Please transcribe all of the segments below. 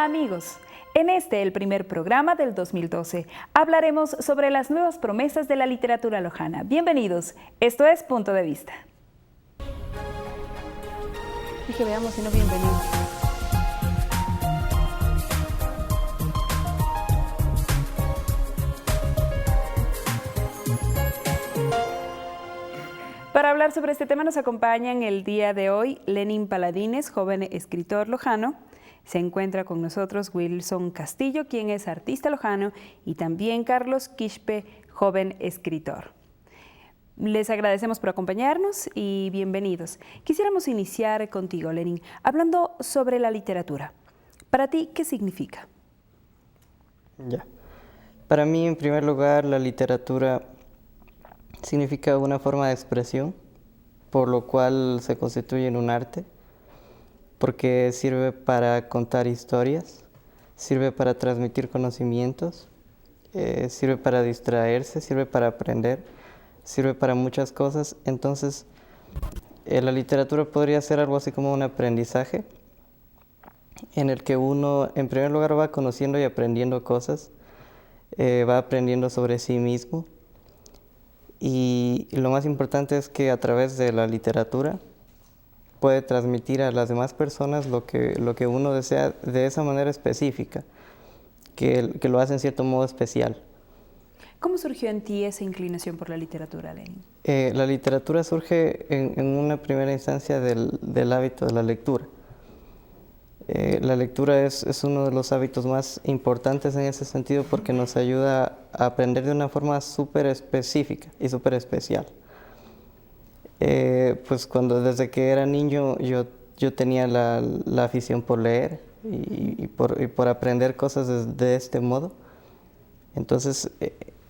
amigos, en el primer programa del 2012, hablaremos sobre las nuevas promesas de la literatura lojana. Bienvenidos, esto es Punto de Vista. Y que veamos si no bienvenidos. Para hablar sobre este tema nos acompañan el día de hoy Lenin Paladines, joven escritor lojano. Se encuentra con nosotros Wilson Castillo, quien es artista lojano, y también Carlos Quispe, joven escritor. Les agradecemos por acompañarnos y bienvenidos. Quisiéramos iniciar contigo, Lenin, hablando sobre la literatura. Para ti, ¿qué significa? Para mí, en primer lugar, la literatura significa una forma de expresión, por lo cual se constituye en un arte, porque sirve para contar historias, sirve para transmitir conocimientos, sirve para distraerse, sirve para aprender, sirve para muchas cosas. Entonces, la literatura podría ser algo así como un aprendizaje, en el que uno, en primer lugar, va conociendo y aprendiendo cosas, va aprendiendo sobre sí mismo. Y lo más importante es que a través de la literatura puede transmitir a las demás personas lo que uno desea de esa manera específica, que lo hace en cierto modo especial. ¿Cómo surgió en ti esa inclinación por la literatura, Lenin? La literatura surge en una primera instancia del hábito de la lectura. La lectura es uno de los hábitos más importantes en ese sentido porque nos ayuda a aprender de una forma súper específica y súper especial. Pues desde que era niño yo tenía la afición por leer y por aprender cosas de este modo. Entonces,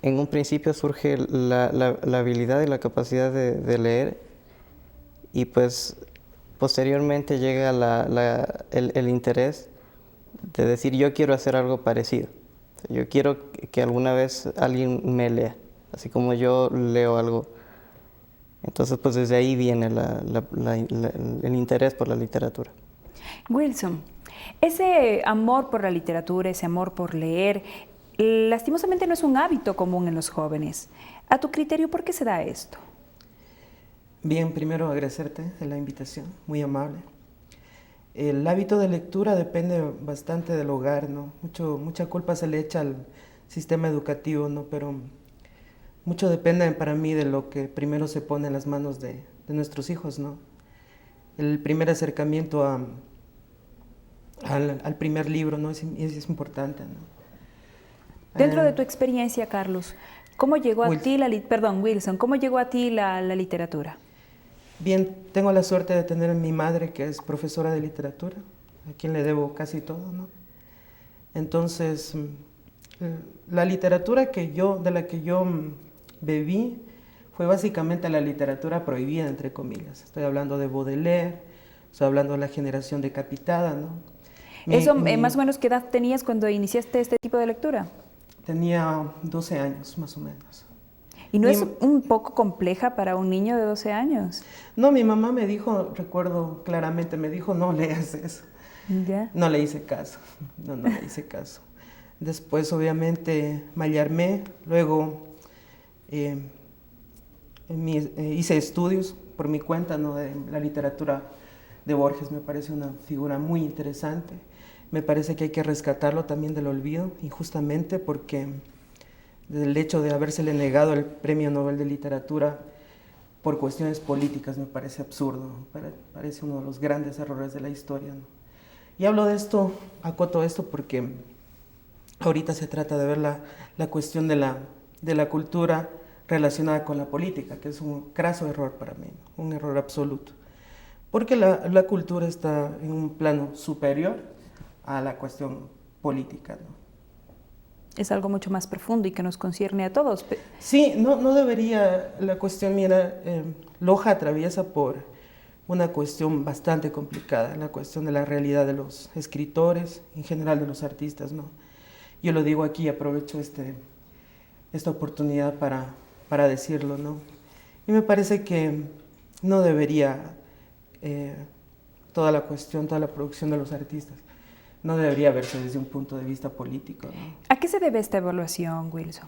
en un principio surge la habilidad y la capacidad de leer, y pues posteriormente llega el interés de decir yo quiero hacer algo parecido. Yo quiero que alguna vez alguien me lea, así como yo leo algo. Entonces, pues desde ahí viene el interés por la literatura. Wilson, ese amor por la literatura, ese amor por leer, lastimosamente no es un hábito común en los jóvenes. A tu criterio, ¿por qué se da esto? Bien, primero agradecerte la invitación, muy amable. El hábito de lectura depende bastante del hogar, ¿no? Mucha culpa se le echa al sistema educativo, ¿no? Pero mucho depende para mí de lo que primero se pone en las manos de nuestros hijos, ¿no? El primer acercamiento al primer libro, ¿no? Es importante, ¿no? Dentro de tu experiencia, Carlos, ¿cómo llegó a ti Wilson, ¿cómo llegó a ti la literatura? Bien, tengo la suerte de tener a mi madre, que es profesora de literatura, a quien le debo casi todo, ¿no? Entonces, la literatura de la que yo bebí fue básicamente la literatura prohibida, entre comillas. Estoy hablando de Baudelaire, estoy hablando de la generación decapitada, ¿no? Más o menos, ¿qué edad tenías cuando iniciaste este tipo de lectura? Tenía 12 años, más o menos. ¿Y no es un poco compleja para un niño de 12 años? No, mi mamá me dijo, recuerdo claramente, me dijo, no leas eso. ¿Ya? No le hice caso, no le hice caso. Después, obviamente, me alarmé, luego hice estudios por mi cuenta, ¿no? De la literatura de Borges. Me parece una figura muy interesante. Me parece que hay que rescatarlo también del olvido, injustamente, porque del hecho de habérsele negado el Premio Nobel de Literatura por cuestiones políticas me parece absurdo, parece uno de los grandes errores de la historia, ¿no? Y hablo de esto, acoto esto porque ahorita se trata de ver la cuestión de la cultura relacionada con la política, que es un craso error para mí, ¿no? Un error absoluto. Porque la cultura está en un plano superior a la cuestión política, ¿no? Es algo mucho más profundo y que nos concierne a todos. Sí, no debería, la cuestión, mira, Loja atraviesa por una cuestión bastante complicada, la cuestión de la realidad de los escritores, en general de los artistas, ¿no? Yo lo digo aquí, aprovecho esta oportunidad para decirlo, ¿no? Y me parece que no debería toda la producción de los artistas, no debería verse desde un punto de vista político, ¿no? ¿A qué se debe esta evaluación, Wilson?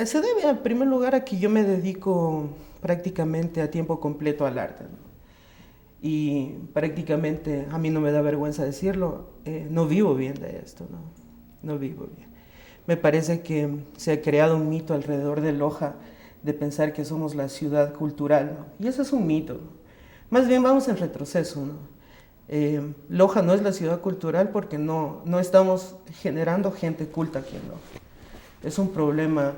Se debe, en primer lugar, a que yo me dedico prácticamente a tiempo completo al arte, ¿no? Y prácticamente, a mí no me da vergüenza decirlo, no vivo bien de esto, ¿no? No vivo bien. Me parece que se ha creado un mito alrededor de Loja de pensar que somos la ciudad cultural, ¿no? Y eso es un mito, ¿no? Más bien vamos en retroceso, ¿no? Loja no es la ciudad cultural porque no estamos generando gente culta aquí en Loja. Es un problema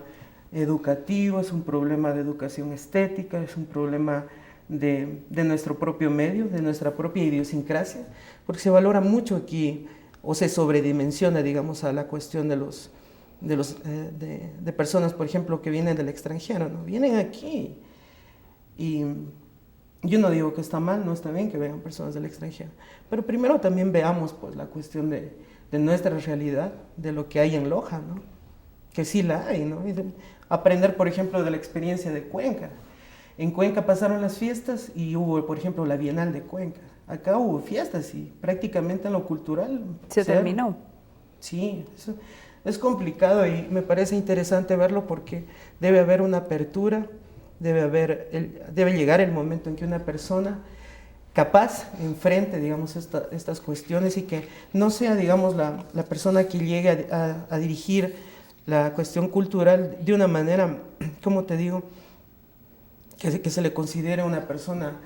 educativo, es un problema de educación estética, es un problema de nuestro propio medio, de nuestra propia idiosincrasia, porque se valora mucho aquí, o se sobredimensiona, digamos, a la cuestión de personas, por ejemplo, que vienen del extranjero, ¿no? Vienen aquí y yo no digo que está mal, no está bien que vengan personas del extranjero, pero primero también veamos pues la cuestión de nuestra realidad, de lo que hay en Loja, ¿no? Que sí la hay, ¿no? Y aprender, por ejemplo, de la experiencia de Cuenca. En Cuenca pasaron las fiestas y hubo, por ejemplo, la Bienal de Cuenca. Acá hubo fiestas y prácticamente en lo cultural Se terminó. Sí, eso es complicado y me parece interesante verlo porque debe haber una apertura, debe llegar el momento en que una persona capaz enfrente, digamos, estas cuestiones y que no sea, digamos, la persona que llegue a dirigir la cuestión cultural de una manera, como te digo, que se le considere una persona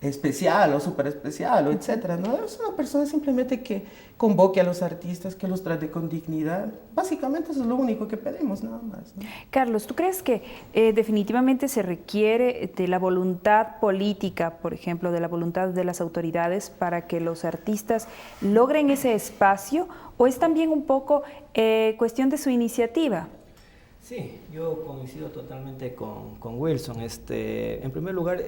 especial o súper especial, o etcétera, ¿no? Es una persona simplemente que convoque a los artistas, que los trate con dignidad. Básicamente eso es lo único que pedimos, nada más, ¿no? Carlos, ¿tú crees que definitivamente se requiere de la voluntad política, por ejemplo, de la voluntad de las autoridades para que los artistas logren ese espacio, o es también un poco cuestión de su iniciativa? Sí, yo coincido totalmente con Wilson. En primer lugar,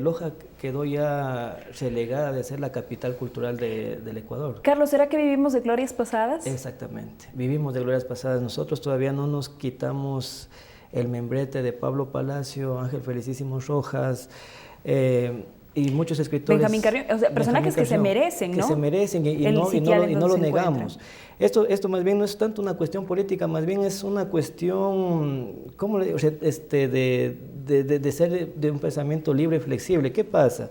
Loja quedó ya relegada de ser la capital cultural del Ecuador. Carlos, ¿será que vivimos de glorias pasadas? Exactamente, vivimos de glorias pasadas. Nosotros todavía no nos quitamos el membrete de Pablo Palacio, Ángel Felicísimo Rojas, y muchos escritores. Benjamín Carrión, o sea, personajes que se merecen, ¿no? Que se merecen y no lo negamos. Esto más bien no es tanto una cuestión política, más bien es una cuestión, ¿cómo le digo? De ser de un pensamiento libre y flexible. ¿Qué pasa?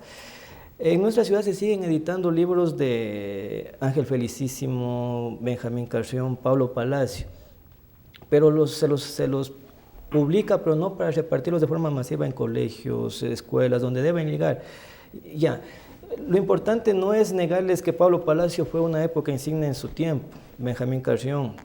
En nuestra ciudad se siguen editando libros de Ángel Felicísimo, Benjamín Carrión, Pablo Palacio, pero se los publica, pero no para repartirlos de forma masiva en colegios, escuelas, donde deben llegar. Ya, lo importante no es negarles que Pablo Palacio fue una época insignia en su tiempo, Benjamín Carrión,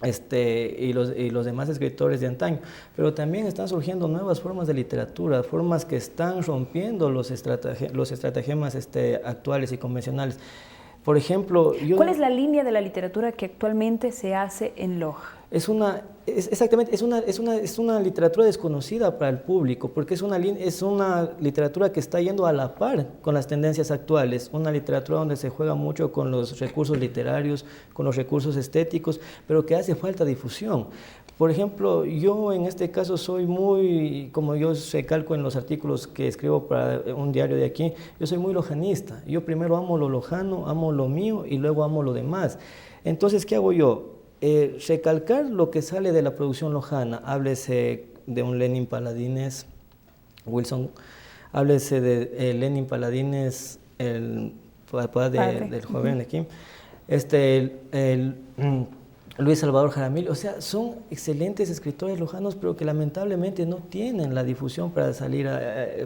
y los demás escritores de antaño, pero también están surgiendo nuevas formas de literatura, formas que están rompiendo los estratagemas actuales y convencionales. Por ejemplo, ¿cuál es la línea de la literatura que actualmente se hace en Loja? Es una literatura desconocida para el público, porque es una literatura que está yendo a la par con las tendencias actuales, una literatura donde se juega mucho con los recursos literarios, con los recursos estéticos, pero que hace falta difusión. Por ejemplo, yo en este caso soy muy, como yo recalco en los artículos que escribo para un diario de aquí, yo soy muy lojanista. Yo primero amo lo lojano, amo lo mío y luego amo lo demás. Entonces, ¿qué hago yo? Recalcar lo que sale de la producción lojana. Háblese de un Lenin Paladines, Wilson, háblese de Lenin Paladines, el papá del joven de aquí, Luis Salvador Jaramillo. O sea, son excelentes escritores lojanos, pero que lamentablemente no tienen la difusión para salir,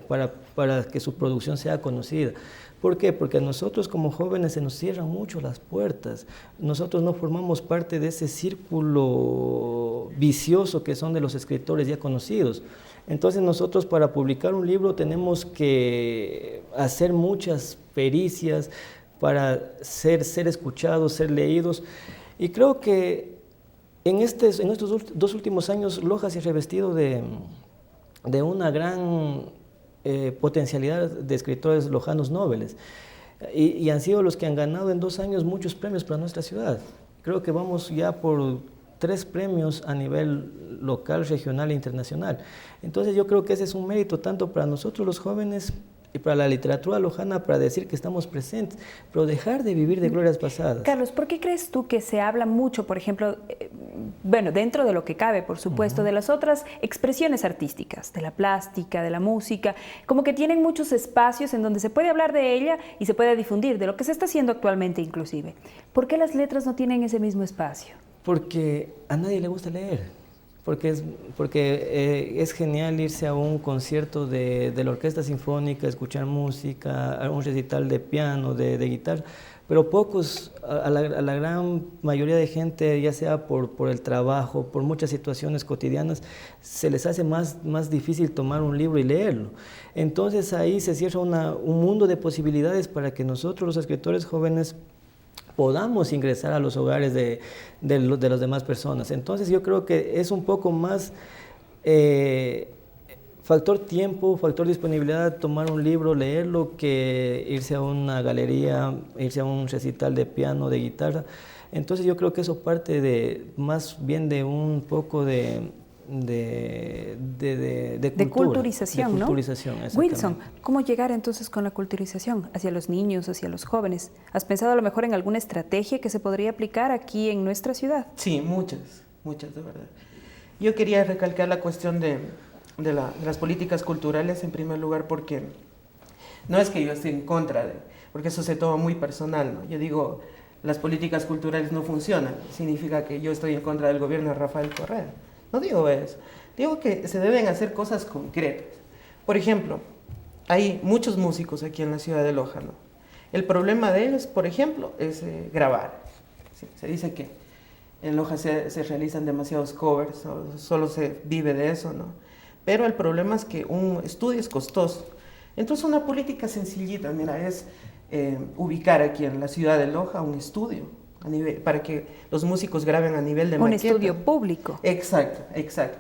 para que su producción sea conocida. ¿Por qué? Porque a nosotros como jóvenes se nos cierran mucho las puertas. Nosotros no formamos parte de ese círculo vicioso que son de los escritores ya conocidos. Entonces nosotros para publicar un libro tenemos que hacer muchas pericias para ser escuchados, ser leídos. Y creo que en estos dos últimos años Loja se ha revestido de una gran potencialidad de escritores lojanos nobles y han sido los que han ganado en 2 años muchos premios para nuestra ciudad. Creo que vamos ya por 3 premios a nivel local, regional e internacional. Entonces yo creo que ese es un mérito tanto para nosotros los jóvenes y para la literatura lojana para decir que estamos presentes, pero dejar de vivir de glorias pasadas. Carlos, ¿por qué crees tú que se habla mucho, por ejemplo, bueno, dentro de lo que cabe, por supuesto, de las otras expresiones artísticas, de la plástica, de la música, como que tienen muchos espacios en donde se puede hablar de ella y se puede difundir, de lo que se está haciendo actualmente inclusive? ¿Por qué las letras no tienen ese mismo espacio? Porque a nadie le gusta leer. Porque es genial irse a un concierto de la orquesta sinfónica, escuchar música, a un recital de piano, de guitarra, pero pocos, a la gran mayoría de gente, ya sea por el trabajo, por muchas situaciones cotidianas, se les hace más difícil tomar un libro y leerlo. Entonces ahí se cierra un mundo de posibilidades para que nosotros, los escritores jóvenes, podamos ingresar a los hogares de las demás personas. Entonces yo creo que es un poco más factor tiempo, factor disponibilidad, tomar un libro, leerlo, que irse a una galería, irse a un recital de piano, de guitarra. Entonces yo creo que eso parte más bien de un poco de culturización, ¿no? Culturización, Wilson, ¿cómo llegar entonces con la culturización hacia los niños, hacia los jóvenes? ¿Has pensado a lo mejor en alguna estrategia que se podría aplicar aquí en nuestra ciudad? Sí, muchas de verdad. Yo quería recalcar la cuestión de las políticas culturales en primer lugar, porque no es que yo esté en contra porque eso se toma muy personal, ¿no? Yo digo, las políticas culturales no funcionan, significa que yo estoy en contra del gobierno de Rafael Correa. No digo eso, digo que se deben hacer cosas concretas. Por ejemplo, hay muchos músicos aquí en la ciudad de Loja, ¿no? El problema de ellos, por ejemplo, es grabar. Sí, se dice que en Loja se realizan demasiados covers, solo se vive de eso, ¿no? Pero el problema es que un estudio es costoso. Entonces una política sencillita, mira, es ubicar aquí en la ciudad de Loja un estudio, para que los músicos graben a nivel de maqueta. Un estudio público. Exacto.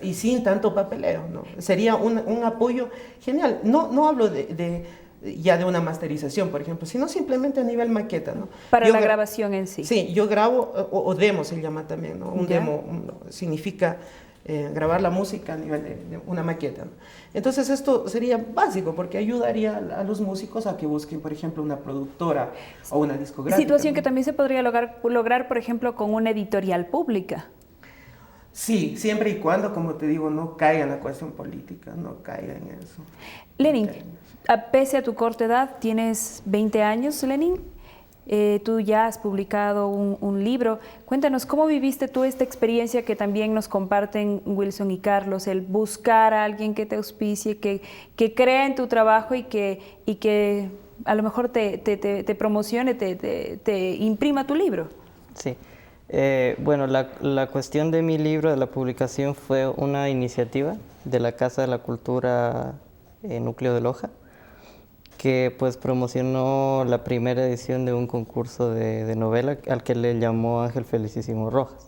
Y sin tanto papeleo, ¿no? Sería un apoyo genial. No hablo ya de una masterización, por ejemplo, sino simplemente a nivel maqueta, ¿no? Para la grabación en sí. Sí, yo grabo, o demo se llama también, ¿no? Un demo significa grabar la música a nivel de una maqueta, ¿no? Entonces esto sería básico porque ayudaría a los músicos a que busquen, por ejemplo, una productora o una discográfica. Situación que también se podría lograr, por ejemplo, con una editorial pública. Sí, siempre y cuando, como te digo, no caiga en la cuestión política, no caiga en eso. Lenin, pese a tu corta edad, tienes 20 años, Lenin. Tú ya has publicado un libro. Cuéntanos, ¿cómo viviste tú esta experiencia que también nos comparten Wilson y Carlos, el buscar a alguien que te auspicie, que crea en tu trabajo y que a lo mejor te promocione, te imprima tu libro? Sí. Bueno, la cuestión de mi libro, de la publicación, fue una iniciativa de la Casa de la Cultura Núcleo de Loja, que pues promocionó la primera edición de un concurso de novela al que le llamó Ángel Felicísimo Rojas.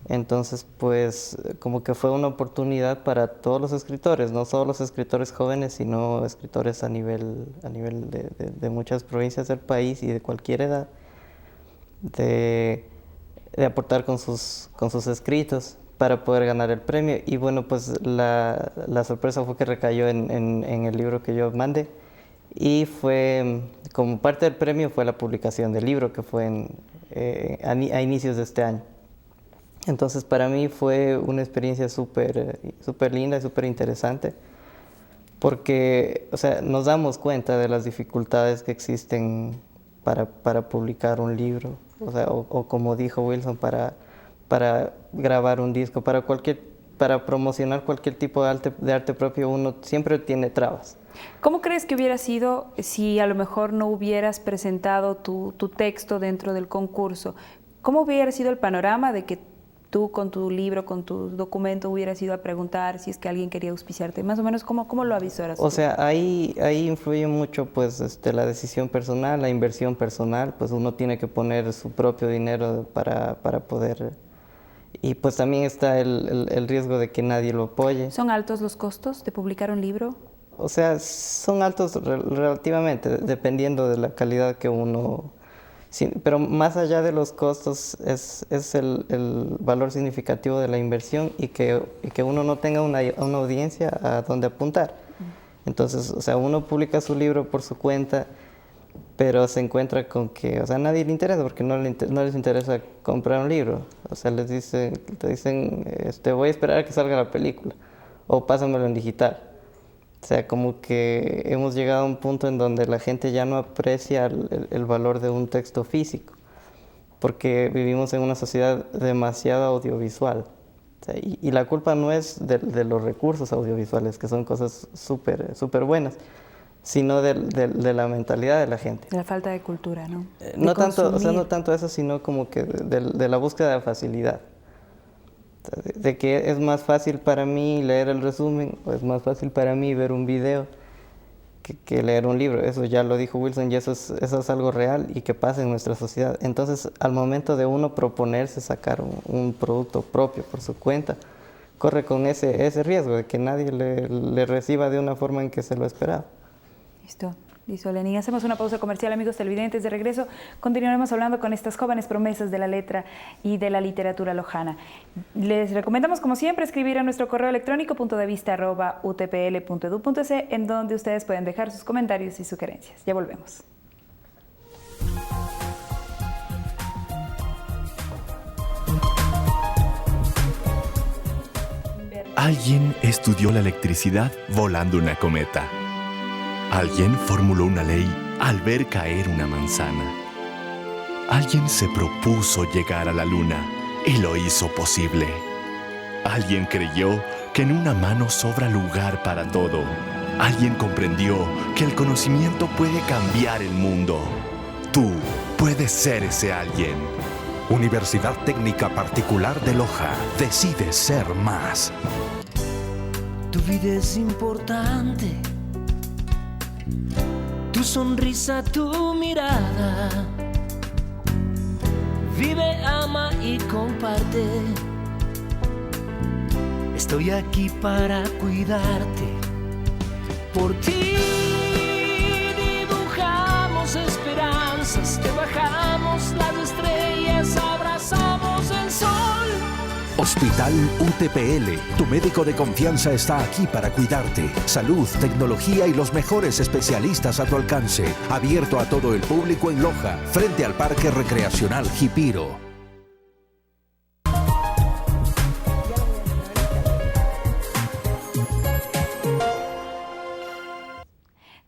Entonces, pues como que fue una oportunidad para todos los escritores, no solo los escritores jóvenes, sino escritores a nivel de muchas provincias del país y de cualquier edad, de aportar con sus escritos para poder ganar el premio. Y bueno, pues la sorpresa fue que recayó en el libro que yo mandé. Y fue, como parte del premio, fue la publicación del libro, que fue a inicios de este año. Entonces, para mí fue una experiencia súper linda y súper interesante, porque, o sea, nos damos cuenta de las dificultades que existen para publicar un libro, o sea, o como dijo Wilson, para grabar un disco, para promocionar cualquier tipo de arte propio, uno siempre tiene trabas. ¿Cómo crees que hubiera sido si a lo mejor no hubieras presentado tu texto dentro del concurso? ¿Cómo hubiera sido el panorama de que tú con tu libro, con tu documento, hubieras ido a preguntar si es que alguien quería auspiciarte? Más o menos, ¿cómo lo avisoras tú? O sea, ahí influye mucho pues la decisión personal, la inversión personal, pues uno tiene que poner su propio dinero para poder... Y pues también está el riesgo de que nadie lo apoye. ¿Son altos los costos de publicar un libro? O sea, son altos relativamente, dependiendo de la calidad que uno... Sí, pero más allá de los costos es el valor significativo de la inversión y que uno no tenga una audiencia a donde apuntar. Entonces, o sea, uno publica su libro por su cuenta, pero se encuentra con que, o sea, a nadie le interesa porque no les interesa comprar un libro. O sea, te dicen, voy a esperar a que salga la película o pásamelo en digital. O sea, como que hemos llegado a un punto en donde la gente ya no aprecia el valor de un texto físico, porque vivimos en una sociedad demasiado audiovisual. O sea, y la culpa no es de los recursos audiovisuales, que son cosas súper buenas, sino de la mentalidad de la gente. De la falta de cultura, ¿no? No tanto, o sea, no tanto eso, sino como que de la búsqueda de facilidad. De que es más fácil para mí leer el resumen, o es más fácil para mí ver un video que leer un libro. Eso ya lo dijo Wilson, y eso es algo real y que pasa en nuestra sociedad. Entonces, al momento de uno proponerse sacar un producto propio por su cuenta, corre con ese riesgo de que nadie le reciba de una forma en que se lo esperaba. Listo, Lenín. Hacemos una pausa comercial, amigos televidentes. De regreso continuaremos hablando con estas jóvenes promesas de la letra y de la literatura lojana. Les recomendamos, como siempre, escribir a nuestro correo electrónico puntodevista@utpl.edu.es, en donde ustedes pueden dejar sus comentarios y sugerencias. Ya volvemos. Alguien estudió la electricidad volando una cometa. Alguien formuló una ley al ver caer una manzana. Alguien se propuso llegar a la luna y lo hizo posible. Alguien creyó que en una mano sobra lugar para todo. Alguien comprendió que el conocimiento puede cambiar el mundo. Tú puedes ser ese alguien. Universidad Técnica Particular de Loja. Decide ser más. Tu vida es importante. Tu sonrisa, tu mirada. Vive, ama y comparte. Estoy aquí para cuidarte. Por ti dibujamos esperanzas, te bajamos las estrellas, abrazamos el sol. Hospital UTPL, tu médico de confianza está aquí para cuidarte. Salud, tecnología y los mejores especialistas a tu alcance. Abierto a todo el público en Loja, frente al Parque Recreacional Jipiro.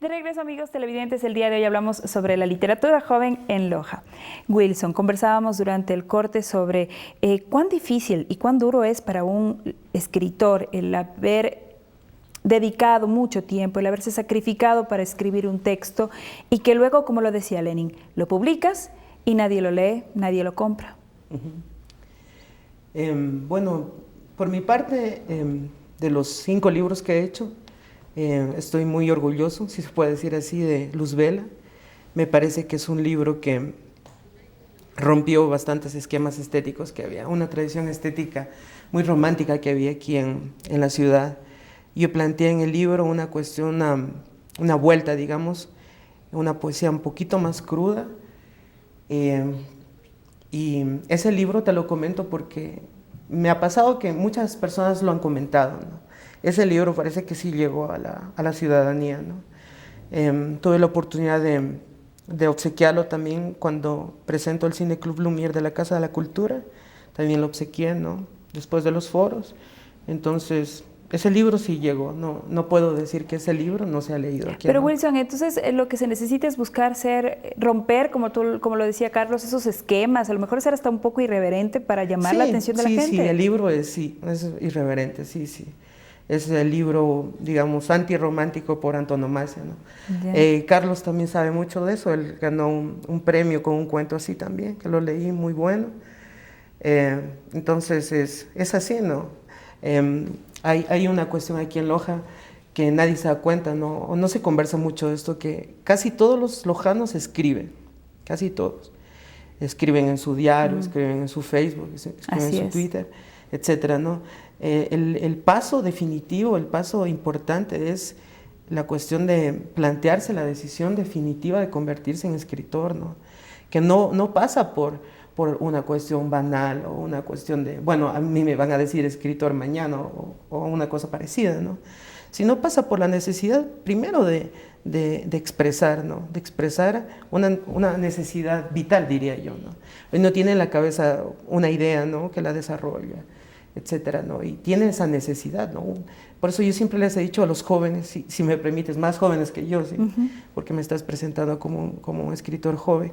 De regreso, amigos televidentes, el día de hoy hablamos sobre la literatura joven en Loja. Wilson, conversábamos durante el corte sobre cuán difícil y cuán duro es para un escritor el haber dedicado mucho tiempo, el haberse sacrificado para escribir un texto y que luego, como lo decía Lenin, lo publicas y nadie lo lee, nadie lo compra. Bueno, por mi parte, de los 5 libros que he hecho, estoy muy orgulloso, si se puede decir así, de Luz Vela. Me parece que es un libro que rompió bastantes esquemas estéticos que había, una tradición estética muy romántica que había aquí en la ciudad. Yo planteé en el libro una cuestión, una vuelta, digamos, una poesía un poquito más cruda. Y ese libro te lo comento porque me ha pasado que muchas personas lo han comentado, ¿no? Ese libro parece que sí llegó a la ciudadanía, ¿no? Tuve la oportunidad de obsequiarlo también cuando presento el Cine Club Lumière de la Casa de la Cultura, también lo obsequié, ¿no? Después de los foros. Entonces, ese libro sí llegó, no puedo decir que ese libro no se ha leído aquí. Pero ¿no? Wilson, entonces lo que se necesita es buscar romper, como lo decía Carlos, esos esquemas, a lo mejor ser hasta un poco irreverente para llamar la atención de la gente. Sí, el libro es irreverente, sí. Es el libro, digamos, antirromántico por antonomasia, ¿no? Carlos también sabe mucho de eso, él ganó un premio con un cuento así también, que lo leí, muy bueno. Entonces es así, ¿no? Hay una cuestión aquí en Loja que nadie se da cuenta, ¿no? O no se conversa mucho de esto, que casi todos los lojanos escriben, casi todos. Escriben en su diario, escriben en su Facebook, escriben en su Twitter, etcétera, ¿no? El paso definitivo, el paso importante es la cuestión de plantearse la decisión definitiva de convertirse en escritor, ¿no? Que no pasa por una cuestión banal o una cuestión de, bueno, a mí me van a decir escritor mañana o una cosa parecida, ¿no? sino pasa por la necesidad primero de expresar, ¿no? De expresar una necesidad vital, diría yo, ¿no? Uno tiene en la cabeza una idea, ¿no? Que la desarrolla, etcétera, ¿no? Y tiene esa necesidad, ¿no? Por eso yo siempre les he dicho a los jóvenes, si me permites, más jóvenes que yo, ¿sí? Porque me estás presentando como un escritor joven,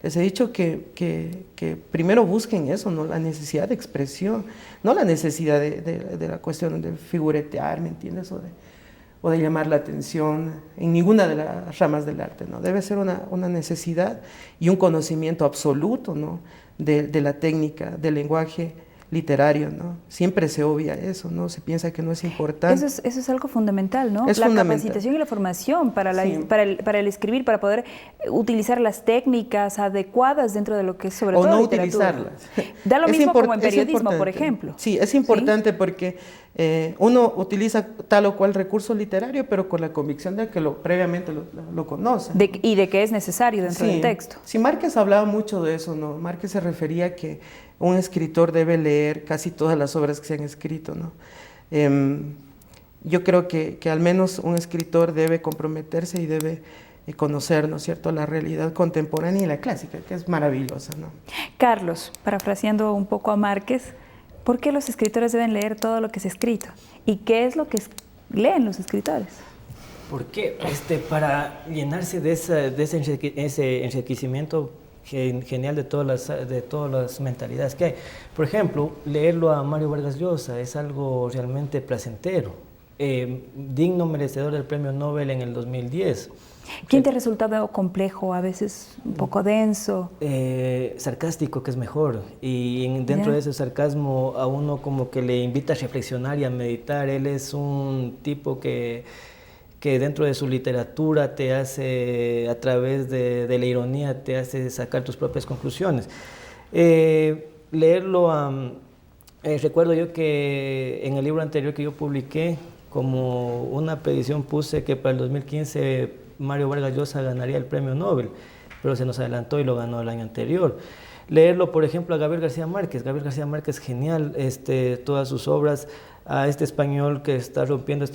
les he dicho que primero busquen eso, ¿no? La necesidad de expresión, no la necesidad de la cuestión de figuretear, ¿me entiendes? O de llamar la atención en ninguna de las ramas del arte, ¿no? Debe ser una necesidad y un conocimiento absoluto, ¿no? de la técnica, del lenguaje literario, ¿no? Siempre se obvia eso, ¿no? Se piensa que no es importante. Eso es algo fundamental, ¿no? Es la fundamental. Capacitación y la formación para Sí. para el escribir, para poder utilizar las técnicas adecuadas dentro de lo que es sobre todo no literatura. utilizarlas. Da lo Es mismo como en es periodismo, por importante. ejemplo. Sí, es importante porque uno utiliza tal o cual recurso literario, pero con la convicción de que previamente lo conoce. Y de que es necesario dentro del texto. Sí, Márquez hablaba mucho de eso, ¿no? Márquez se refería a que un escritor debe leer casi todas las obras que se han escrito, ¿no? Yo creo que al menos un escritor debe comprometerse y debe conocer, ¿no es cierto?, la realidad contemporánea y la clásica, que es maravillosa, ¿no? Carlos, parafraseando un poco a Márquez, ¿por qué los escritores deben leer todo lo que se ha escrito? ¿Y qué es lo que leen los escritores? ¿Por qué? Para llenarse de ese enriquecimiento genial de todas las mentalidades que hay. Por ejemplo, leerlo a Mario Vargas Llosa es algo realmente placentero, digno merecedor del premio Nobel en el 2010. ¿Quién te ha resultado complejo, a veces un poco denso? Sarcástico, que es mejor, y dentro de ese sarcasmo a uno como que le invita a reflexionar y a meditar. Él es un tipo que dentro de su literatura te hace, a través de la ironía, te hace sacar tus propias conclusiones. Leerlo, recuerdo yo que en el libro anterior que yo publiqué, como una predicción puse que para el 2015 Mario Vargas Llosa ganaría el premio Nobel, pero se nos adelantó y lo ganó el año anterior. Leerlo, por ejemplo, a Gabriel García Márquez. Gabriel García Márquez, genial, todas sus obras, a este español que está rompiendo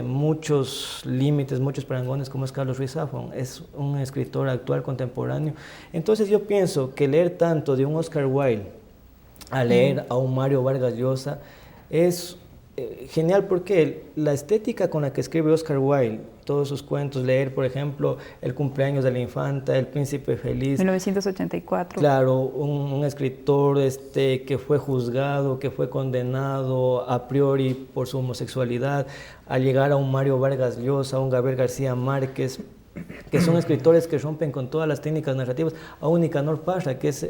muchos límites, muchos parangones, como es Carlos Ruiz Zafón. Es un escritor actual, contemporáneo. Entonces yo pienso que leer tanto de un Oscar Wilde a leer a un Mario Vargas Llosa es genial, porque la estética con la que escribe Oscar Wilde, todos sus cuentos, leer, por ejemplo, El cumpleaños de la infanta, El príncipe feliz. 1984. Claro, un escritor que fue juzgado, que fue condenado a priori por su homosexualidad, a llegar a un Mario Vargas Llosa, a un Gabriel García Márquez, que son escritores que rompen con todas las técnicas narrativas, a un Nicanor Parra, que es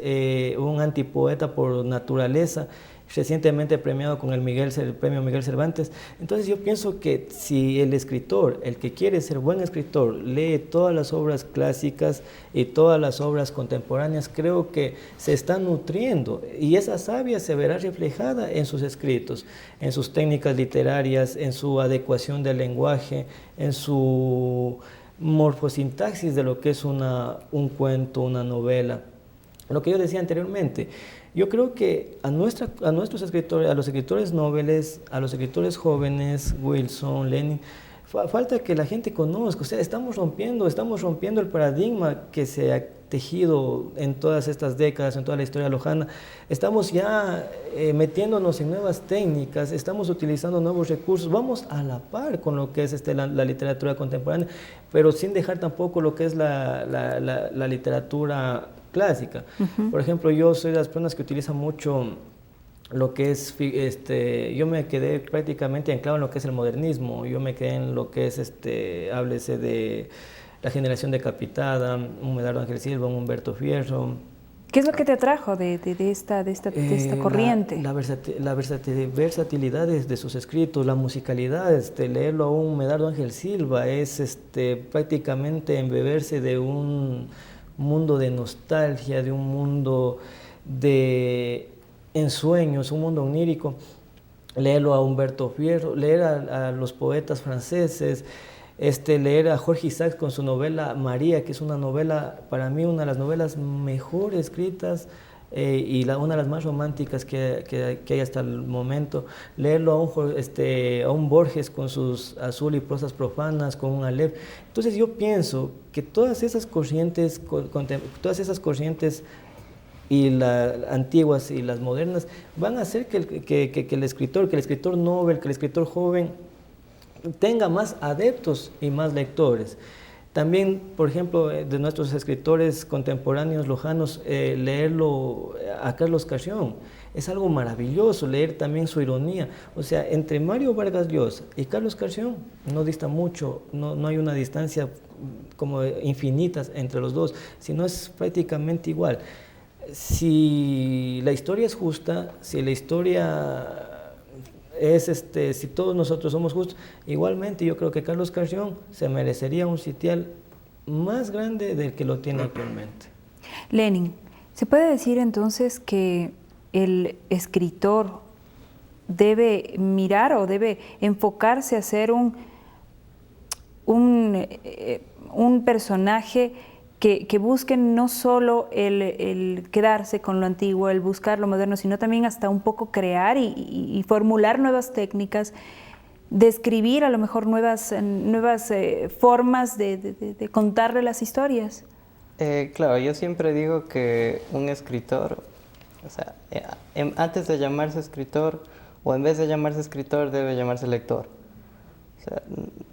un antipoeta por naturaleza, recientemente premiado con el premio Miguel Cervantes. Entonces yo pienso que si el escritor, el que quiere ser buen escritor, lee todas las obras clásicas y todas las obras contemporáneas, creo que se está nutriendo, y esa savia se verá reflejada en sus escritos, en sus técnicas literarias, en su adecuación del lenguaje, en su morfosintaxis de lo que es un cuento, una novela. Lo que yo decía anteriormente, yo creo que a nuestros escritores, a los escritores noveles, a los escritores jóvenes, Wilson, Lenin, falta que la gente conozca. O sea, estamos rompiendo el paradigma que se ha tejido en todas estas décadas, en toda la historia lojana. Estamos ya metiéndonos en nuevas técnicas, estamos utilizando nuevos recursos, vamos a la par con lo que es la literatura contemporánea, pero sin dejar tampoco lo que es la literatura clásica. Por ejemplo, yo soy de las personas que utilizan mucho lo que es, yo me quedé prácticamente anclado en lo que es el modernismo. Yo me quedé en lo que es, háblese de la generación decapitada, un Medardo Ángel Silva, un Humberto Fierro. ¿Qué es lo que te atrajo de esta corriente? La versatilidad de sus escritos, la musicalidad, leerlo a un Medardo Ángel Silva es prácticamente embeberse de un mundo de nostalgia, de un mundo de ensueños, un mundo onírico. Leerlo a Humberto Fierro, leer a los poetas franceses, leer a Jorge Isaacs con su novela María, que es una novela, para mí, una de las novelas mejor escritas una de las más románticas que hay hasta el momento, leerlo a un Borges con sus Azul y prosas profanas, con un Aleph. Entonces yo pienso que todas esas corrientes y las antiguas y las modernas van a hacer que el escritor novel, que el escritor joven tenga más adeptos y más lectores. También, por ejemplo, de nuestros escritores contemporáneos lojanos, leerlo a Carlos Carrión es algo maravilloso, leer también su ironía. O sea, entre Mario Vargas Llosa y Carlos Carrión no dista mucho, no hay una distancia como infinita entre los dos, sino es prácticamente igual. Si la historia es justa, si la historia si todos nosotros somos justos, igualmente yo creo que Carlos Carrión se merecería un sitial más grande del que lo tiene actualmente. Lenin, ¿se puede decir entonces que el escritor debe mirar o debe enfocarse a ser un personaje que busquen no solo el quedarse con lo antiguo, el buscar lo moderno, sino también hasta un poco crear y formular nuevas técnicas, describir a lo mejor nuevas formas de contarle las historias? Claro, yo siempre digo que un escritor, o sea, antes de llamarse escritor, o en vez de llamarse escritor, debe llamarse lector. O sea,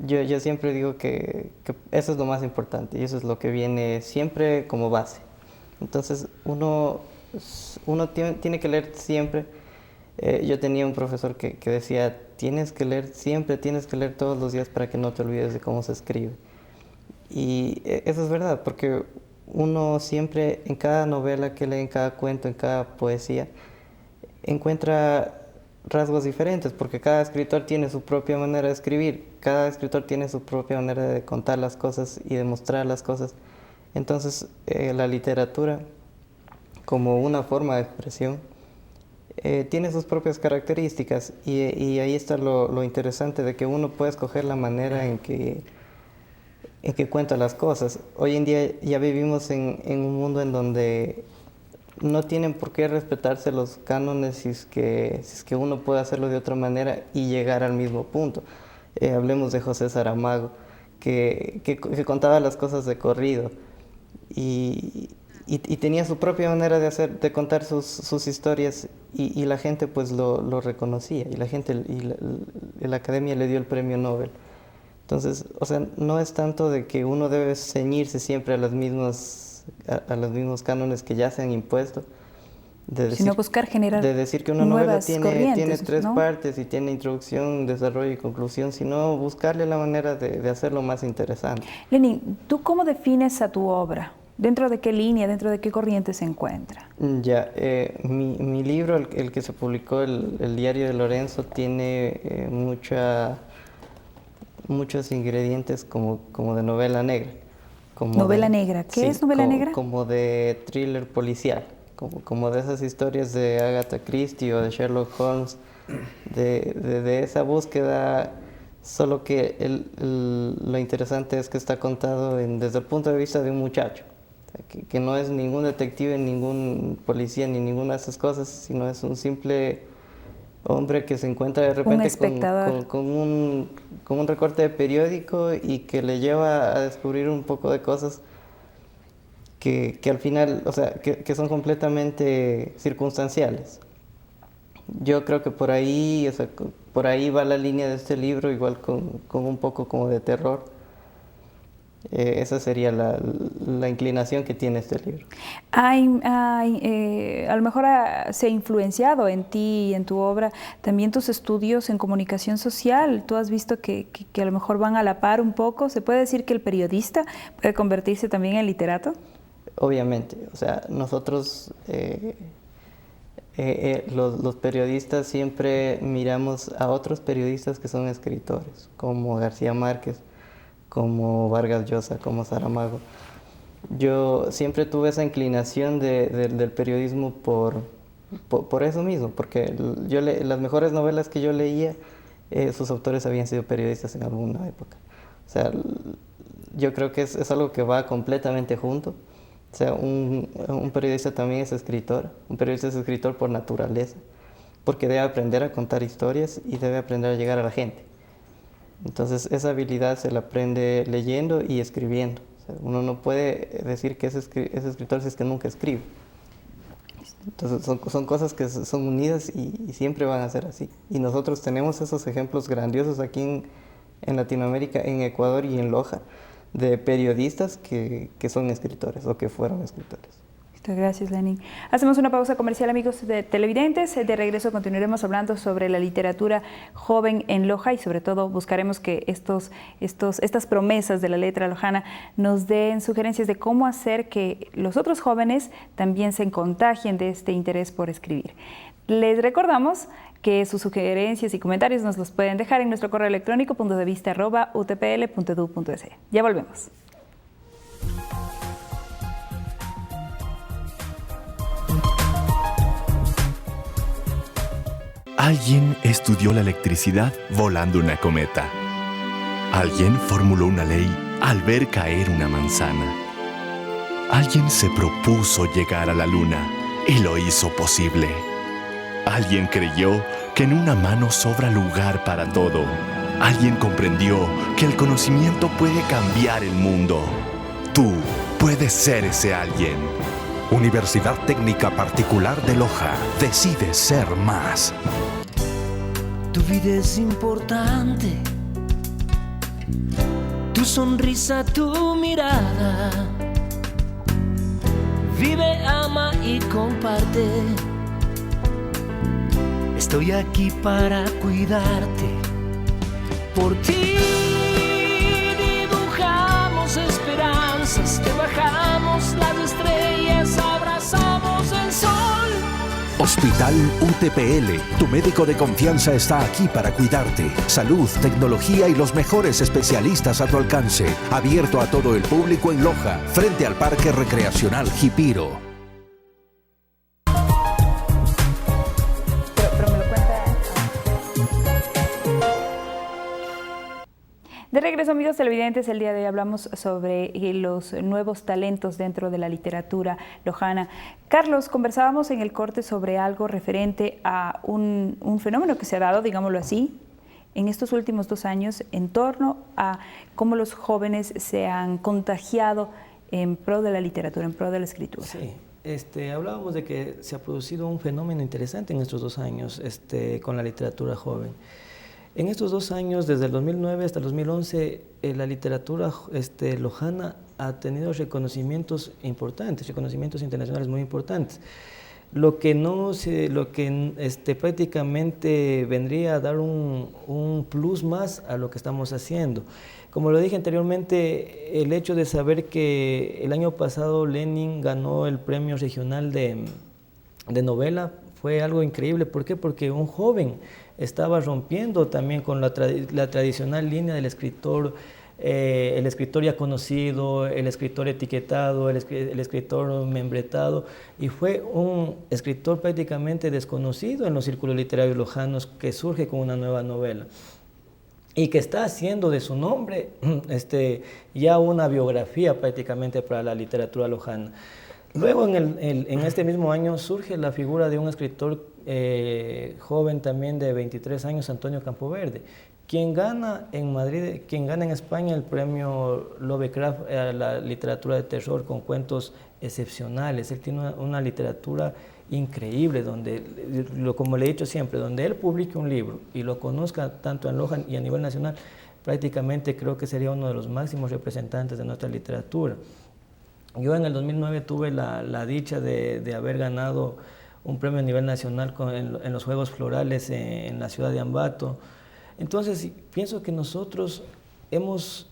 yo siempre digo que eso es lo más importante y eso es lo que viene siempre como base. Entonces, uno tiene que leer siempre. Yo tenía un profesor que decía, tienes que leer siempre, tienes que leer todos los días para que no te olvides de cómo se escribe. Y eso es verdad, porque uno siempre, en cada novela que lee, en cada cuento, en cada poesía, encuentra rasgos diferentes, porque cada escritor tiene su propia manera de escribir, cada escritor tiene su propia manera de contar las cosas y de mostrar las cosas. Entonces, la literatura, como una forma de expresión, tiene sus propias características y ahí está lo interesante de que uno puede escoger la manera en que cuenta las cosas. Hoy en día ya vivimos en un mundo en donde no tienen por qué respetarse los cánones si es que uno puede hacerlo de otra manera y llegar al mismo punto. Hablemos de José Saramago, que contaba las cosas de corrido y tenía su propia manera de contar sus historias y la gente pues lo reconocía y la academia le dio el premio Nobel. Entonces, o sea, no es tanto de que uno debe ceñirse siempre a los mismos cánones que ya se han impuesto, sino buscar generar de decir que una novela tiene tres ¿no? partes y tiene introducción, desarrollo y conclusión, sino buscarle la manera de hacerlo más interesante. Lenin, ¿tú cómo defines a tu obra? ¿Dentro de qué línea, dentro de qué corriente se encuentra? Ya, mi libro, el que se publicó, el Diario de Lorenzo, tiene muchos ingredientes como de novela negra. ¿Novela negra? ¿Qué es novela negra? Como de thriller policial, como de esas historias de Agatha Christie o de Sherlock Holmes, de esa búsqueda, solo que lo interesante es que está contado desde el punto de vista de un muchacho, o sea, que no es ningún detective, ningún policía, ni ninguna de esas cosas, sino es un simple hombre que se encuentra de repente con un recorte de periódico y que le lleva a descubrir un poco de cosas que al final, o sea, que son completamente circunstanciales. Yo creo que por ahí va la línea de este libro, igual con un poco como de terror. Esa sería la inclinación que tiene este libro. A lo mejor se ha influenciado en ti y en tu obra también tus estudios en comunicación social. ¿Tú has visto que a lo mejor van a la par un poco? ¿Se puede decir que el periodista puede convertirse también en literato? Obviamente, o sea, nosotros los periodistas siempre miramos a otros periodistas que son escritores, como García Márquez, como Vargas Llosa, como Saramago. Yo siempre tuve esa inclinación del periodismo por eso mismo, porque las mejores novelas que yo leía, sus autores habían sido periodistas en alguna época. O sea, yo creo que es algo que va completamente junto. O sea, un periodista también es escritor. Un periodista es escritor por naturaleza, porque debe aprender a contar historias y debe aprender a llegar a la gente. Entonces, esa habilidad se la aprende leyendo y escribiendo. O sea, uno no puede decir que es escritor si es que nunca escribe. Entonces, son cosas que son unidas y siempre van a ser así. Y nosotros tenemos esos ejemplos grandiosos aquí en Latinoamérica, en Ecuador y en Loja, de periodistas que son escritores o que fueron escritores. Muchas gracias, Lenin. Hacemos una pausa comercial, amigos de televidentes. De regreso continuaremos hablando sobre la literatura joven en Loja y sobre todo buscaremos que estas promesas de la letra lojana nos den sugerencias de cómo hacer que los otros jóvenes también se contagien de este interés por escribir. Les recordamos que sus sugerencias y comentarios nos los pueden dejar en nuestro correo electrónico puntodevista@utpl.edu.es. Ya volvemos. Alguien estudió la electricidad volando una cometa. Alguien formuló una ley al ver caer una manzana. Alguien se propuso llegar a la luna y lo hizo posible. Alguien creyó que en una mano sobra lugar para todo. Alguien comprendió que el conocimiento puede cambiar el mundo. Tú puedes ser ese alguien. Universidad Técnica Particular de Loja. Decide ser más. Tu vida es importante. Tu sonrisa, tu mirada. Vive, ama y comparte. Estoy aquí para cuidarte. Por ti dibujamos esperanzas, te bajamos las estrellas, abrazamos el sol. Hospital UTPL, tu médico de confianza está aquí para cuidarte. Salud, tecnología y los mejores especialistas a tu alcance. Abierto a todo el público en Loja, frente al Parque Recreacional Jipiro. De regreso, amigos televidentes, el día de hoy hablamos sobre los nuevos talentos dentro de la literatura lojana. Carlos, conversábamos en el corte sobre algo referente a un fenómeno que se ha dado, digámoslo así, en estos últimos 2 años en torno a cómo los jóvenes se han contagiado en pro de la literatura, en pro de la escritura. Sí. Hablábamos de que se ha producido un fenómeno interesante en estos 2 años con la literatura joven. En estos 2 años, desde el 2009 hasta el 2011, la literatura lojana ha tenido reconocimientos importantes, reconocimientos internacionales muy importantes. Lo que prácticamente vendría a dar un plus más a lo que estamos haciendo. Como lo dije anteriormente, el hecho de saber que el año pasado Lenin ganó el premio regional de novela fue algo increíble. ¿Por qué? Porque un joven estaba rompiendo también con la tradicional línea del escritor, el escritor ya conocido, el escritor etiquetado, el escritor membretado, y fue un escritor prácticamente desconocido en los círculos literarios lojanos que surge con una nueva novela y que está haciendo de su nombre ya una biografía prácticamente para la literatura lojana. Luego, en este mismo año, surge la figura de un escritor joven también de 23 años, Antonio Campoverde, quien gana en Madrid, quien gana en España el premio Lovecraft a la literatura de terror con cuentos excepcionales. Él tiene una literatura increíble, donde, como le he dicho siempre, donde él publique un libro y lo conozca tanto en Loja y a nivel nacional, prácticamente creo que sería uno de los máximos representantes de nuestra literatura. Yo en el 2009 tuve la dicha de haber ganado un premio a nivel nacional en los Juegos Florales en la ciudad de Ambato. Entonces, pienso que nosotros hemos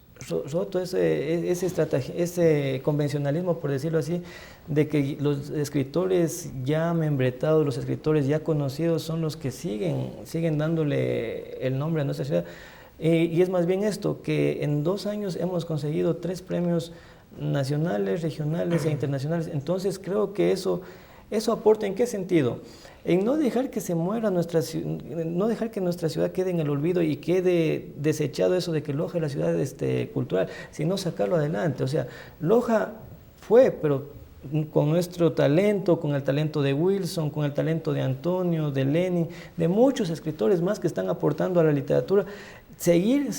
roto ese convencionalismo, por decirlo así, de que los escritores ya membretados, los escritores ya conocidos son los que siguen dándole el nombre a nuestra ciudad. Y es más bien esto, que en 2 años hemos conseguido 3 premios nacionales, regionales e internacionales. Entonces creo que eso aporta ¿en qué sentido? En no dejar que se muera no dejar que nuestra ciudad quede en el olvido y quede desechado eso de que Loja es la ciudad cultural, sino sacarlo adelante. O sea, Loja fue, pero con nuestro talento, con el talento de Wilson, con el talento de Antonio, de Lenin, de muchos escritores más que están aportando a la literatura, seguir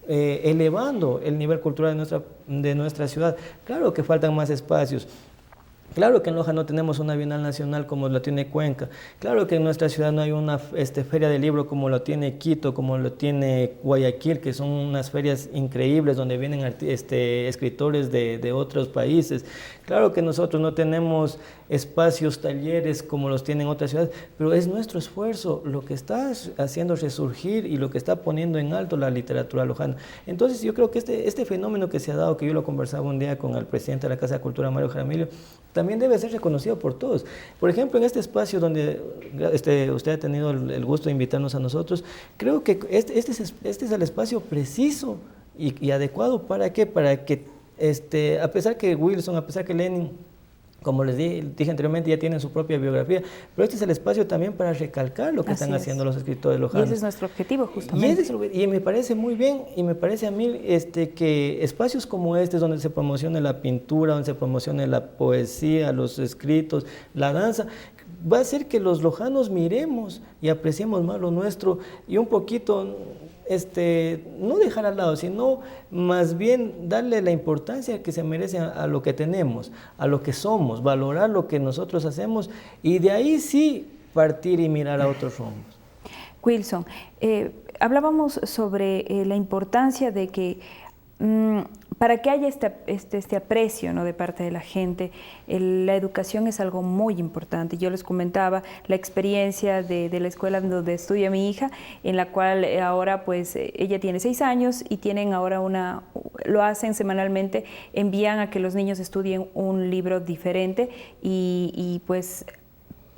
elevando el nivel cultural de nuestra ciudad. Claro que faltan más espacios. Claro que en Loja no tenemos una Bienal Nacional como lo tiene Cuenca. Claro que en nuestra ciudad no hay una feria de libro como lo tiene Quito, como lo tiene Guayaquil, que son unas ferias increíbles donde vienen escritores de otros países. Claro que nosotros no tenemos espacios, talleres como los tienen otras ciudades, pero es nuestro esfuerzo lo que está haciendo resurgir y lo que está poniendo en alto la literatura lojana. Entonces yo creo que este fenómeno que se ha dado, que yo lo conversaba un día con el presidente de la Casa de Cultura, Mario Jaramillo, también debe ser reconocido por todos. Por ejemplo, en este espacio donde usted ha tenido el gusto de invitarnos a nosotros, creo que este es el espacio preciso y adecuado. ¿Para qué? Para que, a pesar que Wilson, a pesar que Lenin, como les dije anteriormente, ya tienen su propia biografía, pero este es el espacio también para recalcar lo que están haciendo los escritores lojanos. Y ese es nuestro objetivo, justamente. Y me parece muy bien, y me parece a mí que espacios como este, donde se promocione la pintura, donde se promocione la poesía, los escritos, la danza, va a hacer que los lojanos miremos y apreciemos más lo nuestro y un poquito... no dejar al lado, sino más bien darle la importancia que se merece a lo que tenemos, a lo que somos, valorar lo que nosotros hacemos y de ahí sí partir y mirar a otros rumbos. Wilson, hablábamos sobre la importancia de que para que haya este aprecio, ¿no?, de parte de la gente, la educación es algo muy importante. Yo les comentaba la experiencia de la escuela donde estudia mi hija, en la cual ahora pues ella tiene 6 años y tienen ahora lo hacen semanalmente, envían a que los niños estudien un libro diferente y pues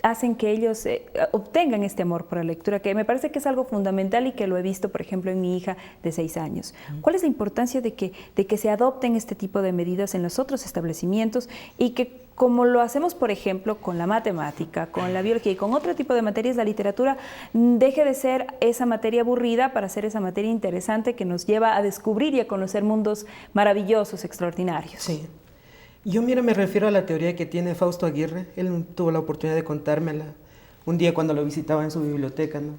hacen que ellos obtengan este amor por la lectura, que me parece que es algo fundamental y que lo he visto, por ejemplo, en mi hija de 6 años. ¿Cuál es la importancia de que se adopten este tipo de medidas en los otros establecimientos y que, como lo hacemos, por ejemplo, con la matemática, con la biología y con otro tipo de materias, la literatura deje de ser esa materia aburrida para ser esa materia interesante que nos lleva a descubrir y a conocer mundos maravillosos, extraordinarios? Sí. Yo, mira, me refiero a la teoría que tiene Fausto Aguirre. Él tuvo la oportunidad de contármela un día cuando lo visitaba en su biblioteca, ¿no?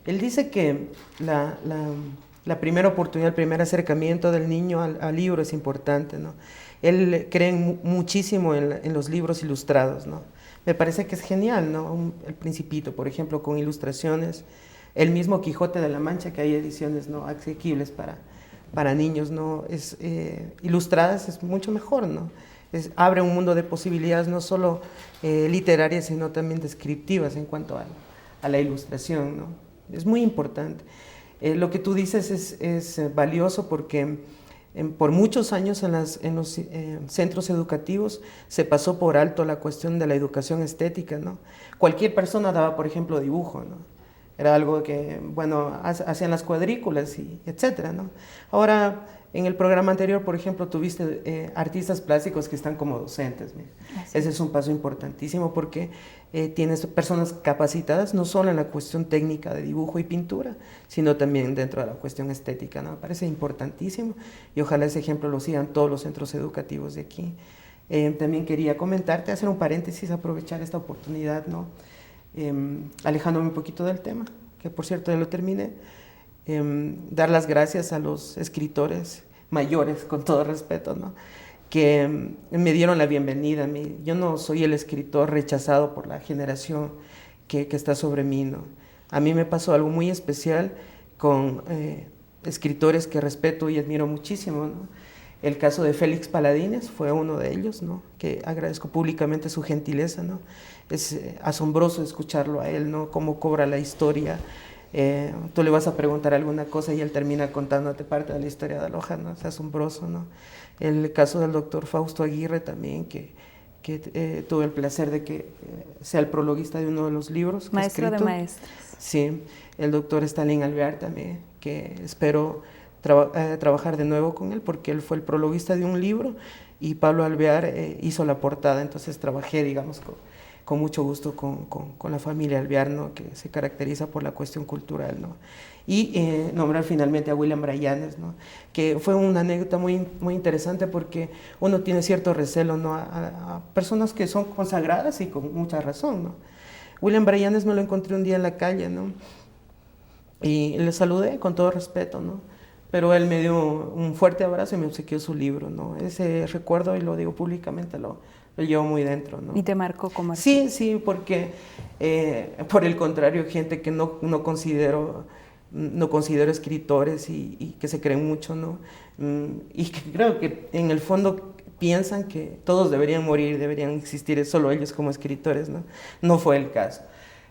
Él dice que la primera oportunidad, el primer acercamiento del niño al libro es importante, ¿no? Él cree muchísimo en los libros ilustrados, ¿no? Me parece que es genial, ¿no? El Principito, por ejemplo, con ilustraciones. El mismo Quijote de la Mancha, que hay ediciones, ¿no?, asequibles para niños, ¿no? Ilustradas es mucho mejor, ¿no? Abre un mundo de posibilidades no solo literarias, sino también descriptivas en cuanto a la ilustración, ¿no? Es muy importante. Lo que tú dices es valioso porque por muchos años en los centros educativos se pasó por alto la cuestión de la educación estética, ¿no? Cualquier persona daba, por ejemplo, dibujo, ¿no? Era algo que, bueno, hacían las cuadrículas y etcétera, ¿no? Ahora, en el programa anterior, por ejemplo, tuviste artistas plásticos que están como docentes. Ese es un paso importantísimo porque tienes personas capacitadas no solo en la cuestión técnica de dibujo y pintura, sino también dentro de la cuestión estética, ¿no? Me parece importantísimo y ojalá ese ejemplo lo sigan todos los centros educativos de aquí. También quería comentarte, hacer un paréntesis, aprovechar esta oportunidad, ¿no? Alejándome un poquito del tema, que por cierto ya lo terminé. Dar las gracias a los escritores mayores, con todo respeto, ¿no?, que me dieron la bienvenida a mí. Yo no soy el escritor rechazado por la generación que está sobre mí, ¿no? A mí me pasó algo muy especial con escritores que respeto y admiro muchísimo, ¿no? El caso de Félix Paladines fue uno de ellos, ¿no?, que agradezco públicamente su gentileza, ¿no? Es asombroso escucharlo a él, ¿no?, cómo cobra la historia. Tú le vas a preguntar alguna cosa y él termina contándote parte de la historia de Loja, ¿no? Es asombroso, ¿no? El caso del doctor Fausto Aguirre también, que tuve el placer de que sea el prologuista de uno de los libros. Maestro de maestros. Sí, el doctor Stalin Alvear también, que espero trabajar de nuevo con él, porque él fue el prologuista de un libro y Pablo Alvear hizo la portada, entonces trabajé, digamos, con mucho gusto con la familia Alvear, ¿no? Que se caracteriza por la cuestión cultural, ¿no? Y nombrar finalmente a William Brayanes, ¿no? Que fue una anécdota muy, muy interesante porque uno tiene cierto recelo, ¿no? a personas que son consagradas y con mucha razón, ¿no? William Brayanes me lo encontré un día en la calle, ¿no? Y le saludé con todo respeto, ¿no? Pero él me dio un fuerte abrazo y me obsequió su libro, ¿no? Ese recuerdo, y lo digo públicamente, lo llevo muy dentro, ¿no? ¿Y te marcó como Sí, sí, porque por el contrario, gente que no considero escritores y que se creen mucho, ¿no? Y que creo que en el fondo piensan que todos deberían morir, deberían existir solo ellos como escritores, ¿no? No fue el caso.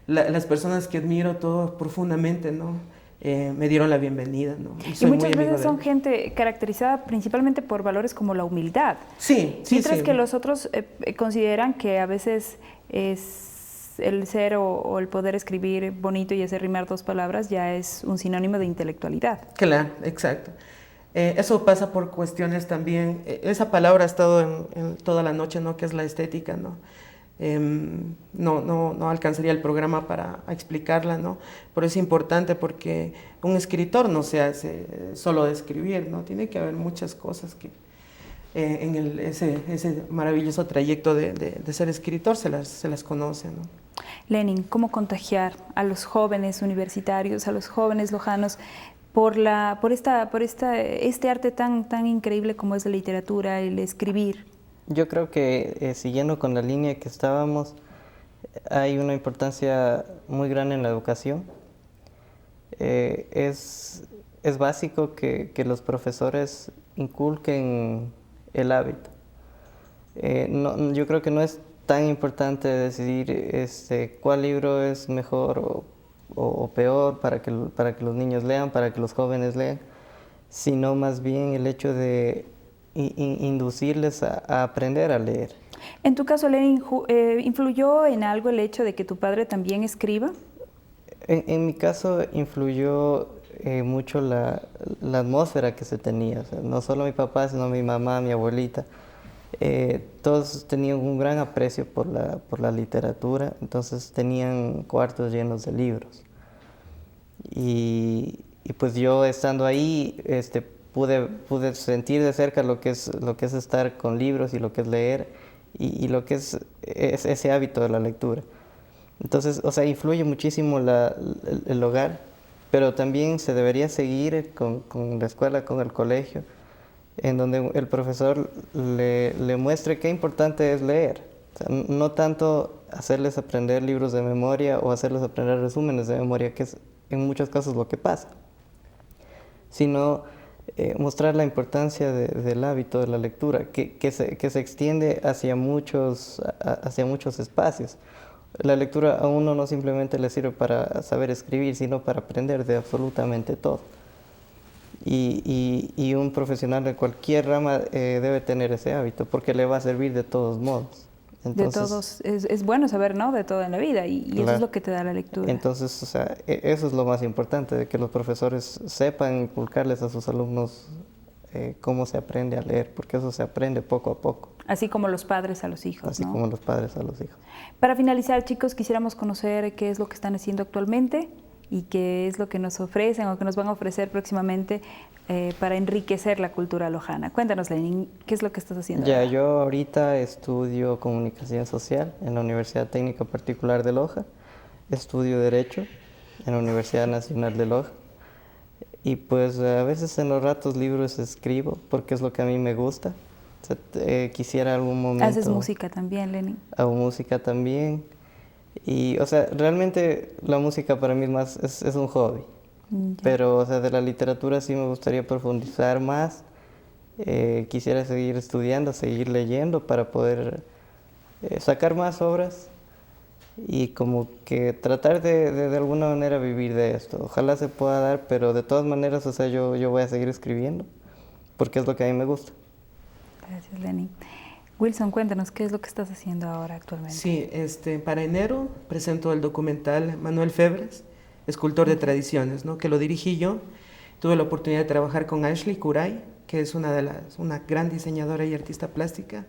Las personas que admiro todo profundamente, ¿no? Me dieron la bienvenida, ¿no? Y muchas veces son gente caracterizada principalmente por valores como la humildad. Sí, sí, mientras sí. que los otros consideran que a veces es el ser o el poder escribir bonito y hacer rimar dos palabras ya es un sinónimo de intelectualidad. Claro, exacto. Eso pasa por cuestiones también, esa palabra ha estado en toda la noche, ¿no? Que es la estética, ¿no? No alcanzaría el programa para explicarla, ¿no? Pero es importante porque un escritor no se hace solo de escribir, ¿no? Tiene que haber muchas cosas que en ese maravilloso trayecto de ser escritor se las conoce, ¿no? Lenin, ¿cómo contagiar a los jóvenes universitarios, a los jóvenes lojanos por este arte tan increíble como es la literatura, el escribir? Yo creo que siguiendo con la línea que estábamos, hay una importancia muy grande en la educación. Es básico que los profesores inculquen el hábito. Yo creo que no es tan importante decidir cuál libro es mejor o peor para que los niños lean, para que los jóvenes lean, sino más bien el hecho de inducirles a aprender a leer. En tu caso, Lenin, ¿influyó en algo el hecho de que tu padre también escriba? En mi caso influyó mucho la atmósfera que se tenía. O sea, no solo mi papá, sino mi mamá, mi abuelita. Todos tenían un gran aprecio por la literatura, entonces tenían cuartos llenos de libros. Y pues yo estando ahí, pude sentir de cerca lo que es estar con libros y lo que es leer y lo que es ese hábito de la lectura. Entonces, o sea, influye muchísimo el hogar, pero también se debería seguir con la escuela, con el colegio, en donde el profesor le muestre qué importante es leer. O sea, no tanto hacerles aprender libros de memoria o hacerles aprender resúmenes de memoria, que es en muchos casos lo que pasa, sino mostrar la importancia del hábito de la lectura, que se extiende hacia muchos espacios. La lectura a uno no simplemente le sirve para saber escribir, sino para aprender de absolutamente todo. Y un profesional de cualquier rama debe tener ese hábito, porque le va a servir de todos modos. Entonces, de todos, es bueno saber, ¿no?, de todo en la vida, y claro, eso es lo que te da la lectura. Entonces, o sea, eso es lo más importante, de que los profesores sepan inculcarles a sus alumnos cómo se aprende a leer, porque eso se aprende poco a poco. Así como los padres a los hijos, Así ¿no? como los padres a los hijos. Para finalizar, chicos, quisiéramos conocer qué es lo que están haciendo actualmente y qué es lo que nos ofrecen o que nos van a ofrecer próximamente para enriquecer la cultura lojana. Cuéntanos, Lenin, ¿qué es lo que estás haciendo ahora? Yo ahorita estudio comunicación social en la Universidad Técnica Particular de Loja, estudio Derecho en la Universidad Nacional de Loja, y pues a veces en los ratos libres escribo porque es lo que a mí me gusta. O sea, quisiera algún momento... ¿Haces música también, Lenin? Hago música también. Y, o sea, realmente la música para mí es un hobby. Pero, o sea, de la literatura sí me gustaría profundizar más. Quisiera seguir estudiando, seguir leyendo para poder sacar más obras y como que tratar de alguna manera vivir de esto. Ojalá se pueda dar, pero de todas maneras, o sea, yo voy a seguir escribiendo porque es lo que a mí me gusta. Gracias, Lenin. Wilson, cuéntanos, ¿qué es lo que estás haciendo ahora actualmente? Sí, para enero presento el documental Manuel Febres, escultor de tradiciones, ¿no? Que lo dirigí yo. Tuve la oportunidad de trabajar con Ashley Kuray, que es una gran diseñadora y artista plástica.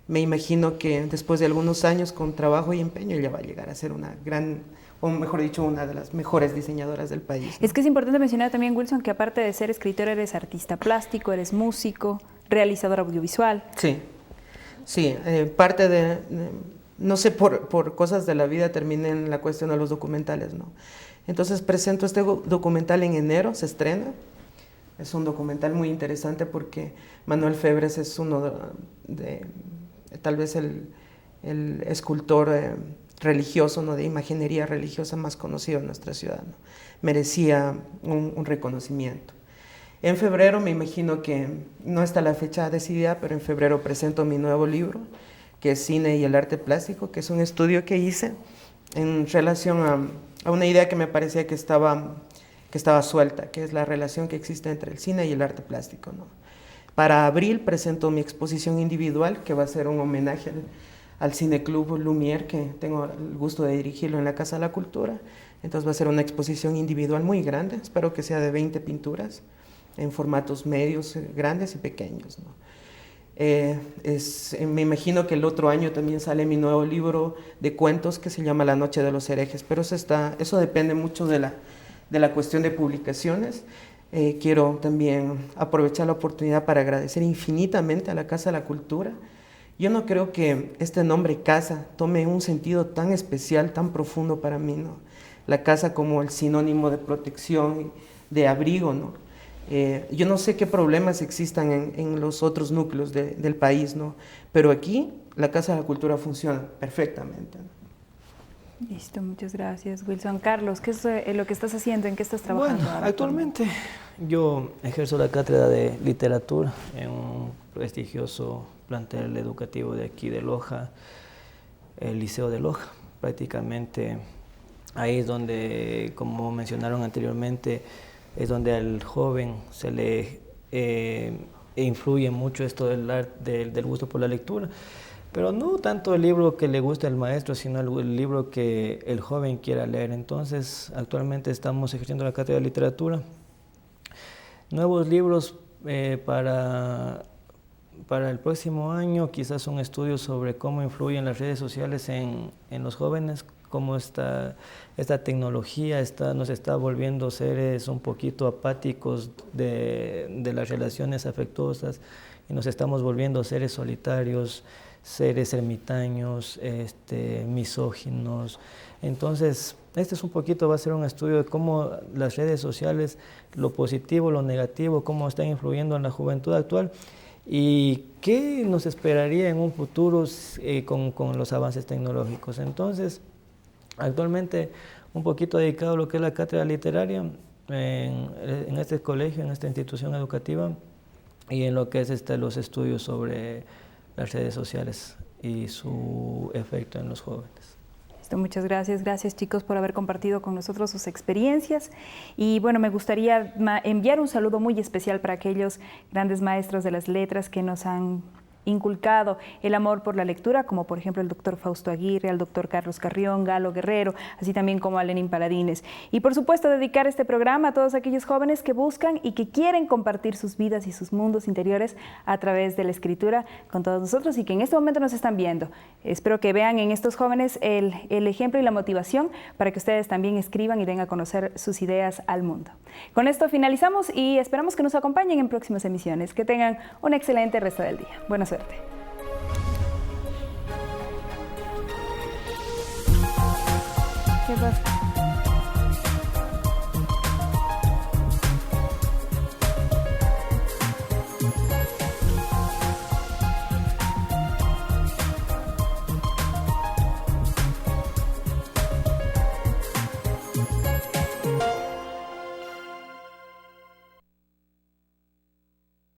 me imagino que después de algunos años con trabajo y empeño ella va a llegar a ser una gran, o mejor dicho, una de las mejores diseñadoras del país, ¿no? Es que es importante mencionar también, Wilson, que aparte de ser escritor, eres artista plástico, eres músico, realizador audiovisual. Sí, sí, parte de, no sé, por cosas de la vida terminé en la cuestión de los documentales, ¿no? Entonces presento este documental en enero, se estrena. Es un documental muy interesante porque Manuel Febres es uno de tal vez el escultor religioso, ¿no?, de imaginería religiosa más conocido en nuestra ciudad, ¿no? Merecía un reconocimiento. En febrero, me imagino que no está la fecha decidida, pero en febrero presento mi nuevo libro, que es Cine y el Arte Plástico, que es un estudio que hice en relación a una idea que me parecía que estaba suelta, que es la relación que existe entre el cine y el arte plástico, ¿no? Para abril presento mi exposición individual, que va a ser un homenaje al Cineclub Lumière, que tengo el gusto de dirigirlo en la Casa de la Cultura. Entonces va a ser una exposición individual muy grande, espero que sea de 20 pinturas, en formatos medios, grandes y pequeños, ¿no? Me imagino que el otro año también sale mi nuevo libro de cuentos que se llama La Noche de los Herejes, pero eso depende mucho de la cuestión de publicaciones. Quiero también aprovechar la oportunidad para agradecer infinitamente a la Casa de la Cultura. Yo no creo que este nombre casa tome un sentido tan especial, tan profundo para mí, ¿no? La casa como el sinónimo de protección, de abrigo, ¿no? Yo no sé qué problemas existan en los otros núcleos del país, ¿no? Pero aquí la Casa de la Cultura funciona perfectamente, ¿no? Listo, muchas gracias, Wilson. Carlos, ¿qué es lo que estás haciendo? ¿En qué estás trabajando? Bueno, actualmente yo ejerzo la cátedra de literatura en un prestigioso plantel educativo de aquí de Loja, el Liceo de Loja. Prácticamente ahí es donde, como mencionaron anteriormente, es donde al joven se le influye mucho esto del gusto por la lectura. Pero no tanto el libro que le gusta al maestro, sino el libro que el joven quiera leer. Entonces, actualmente estamos ejerciendo la cátedra de literatura. Nuevos libros para el próximo año, quizás un estudio sobre cómo influyen las redes sociales en los jóvenes, cómo esta tecnología nos está volviendo seres un poquito apáticos de las relaciones afectuosas y nos estamos volviendo seres solitarios, seres ermitaños, misóginos. Entonces, va a ser un estudio de cómo las redes sociales, lo positivo, lo negativo, cómo están influyendo en la juventud actual y qué nos esperaría en un futuro con los avances tecnológicos. Entonces, actualmente un poquito dedicado a lo que es la cátedra literaria en este colegio, en esta institución educativa y en lo que es los estudios sobre las redes sociales y su efecto en los jóvenes. Muchas gracias. Gracias, chicos, por haber compartido con nosotros sus experiencias. Y bueno, me gustaría enviar un saludo muy especial para aquellos grandes maestros de las letras que nos han inculcado el amor por la lectura, como por ejemplo el doctor Fausto Aguirre, al doctor Carlos Carrión, Galo Guerrero, así también como a Lenin Paladines. Y por supuesto dedicar este programa a todos aquellos jóvenes que buscan y que quieren compartir sus vidas y sus mundos interiores a través de la escritura con todos nosotros y que en este momento nos están viendo. Espero que vean en estos jóvenes el ejemplo y la motivación para que ustedes también escriban y den a conocer sus ideas al mundo. Con esto finalizamos y esperamos que nos acompañen en próximas emisiones. Que tengan un excelente resto del día. Buena suerte. ¿Qué pasa?